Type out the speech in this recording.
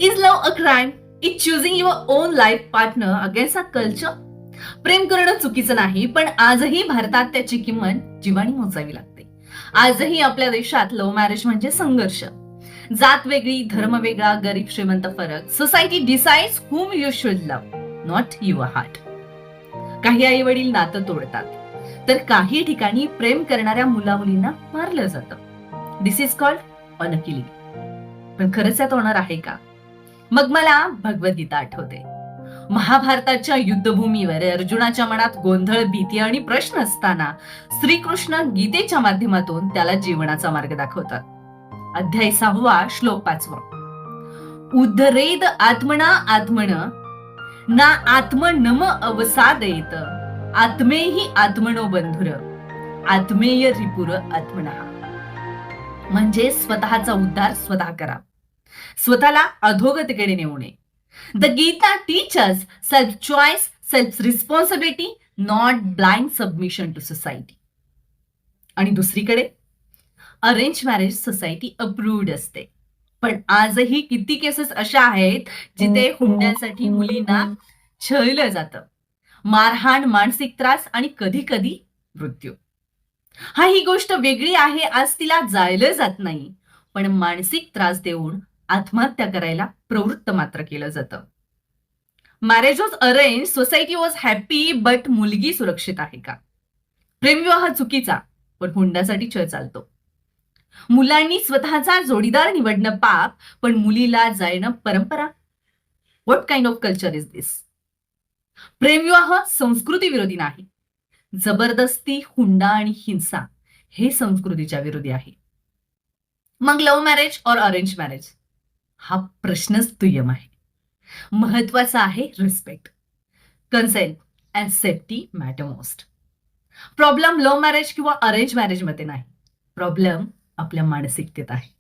Is love a crime? Is choosing your own life partner against a culture? प्रेम करणं चुकीचं नाही, पण आजही भारतात त्याची किंमत जीवानी मोजावी लागते. आजही आपल्या देशात लव्ह मॅरेज म्हणजे संघर्ष. जात वेगळी, धर्म वेगळा, गरीब श्रीमंत फरक. Society decides whom you should love, not your heart. काही आई वडील नातं तोडतात, तर काही ठिकाणी प्रेम करणाऱ्या मुला मुलींना मारलं जातं. दिस इज कॉल्ड अनकिलिंग. पण खरंच यात होणार आहे का? मग मला भगवद्गीता आठवते. महाभारताच्या युद्धभूमीवर अर्जुनाच्या मनात गोंधळ, भीती आणि प्रश्न असताना श्रीकृष्ण गीतेच्या माध्यमातून त्याला जीवनाचा मार्ग दाखवतात. अध्याय 6 श्लोक 5. उद्धरेद आत्मना आत्मन ना आत्मनम अवसादयेत आत्मेही आत्मनो बंधुर आत्मेय रिपुर आत्मनः. म्हणजे स्वतःचा उद्धार स्वतः करा, स्वतःला अधोगतीकडे नेऊ नये. The Gita teaches self choice, self responsibility, not blind submission to society. आणि दुसरीकडे अरेंज मॅरेज सोसायटी अप्रूव्ड असते, पण आजही किती केसेस अशा आहेत जिथे हुंड्यासाठी मुलींना छळलं जातं. मारहाण, मानसिक त्रास आणि कधी कधी मृत्यू. हा ही गोष्ट वेगळी आहे, आज तिला जायला जात नाही, पण मानसिक त्रास देऊन आत्महत्या करायला प्रवृत्त मात्र केलं जातं. Marriage was arrange, society was happy, but मुलगी सुरक्षित आहे का? प्रेमविवाह चुकीचा, पण हुंड्यासाठी छळ चालतो. मुलांनी स्वतःचा जोडीदार निवडणं पाप, पण मुलीला जाणं परंपरा. What kind of culture is this? प्रेमविवाह संस्कृती विरोधी नाही. जबरदस्ती, हुंडा आणि हिंसा हे संस्कृतीच्या विरोधी आहे. मग लव्ह मॅरेज और अरेंज मॅरेज हा प्रश्नच दुय्यम आहे. महत्वाचा आहे respect, consent and safety matter most. Problem love marriage किंवा अरेंज मॅरेज मध्ये नाही, प्रॉब्लेम आपल्या मानसिकतेत आहे.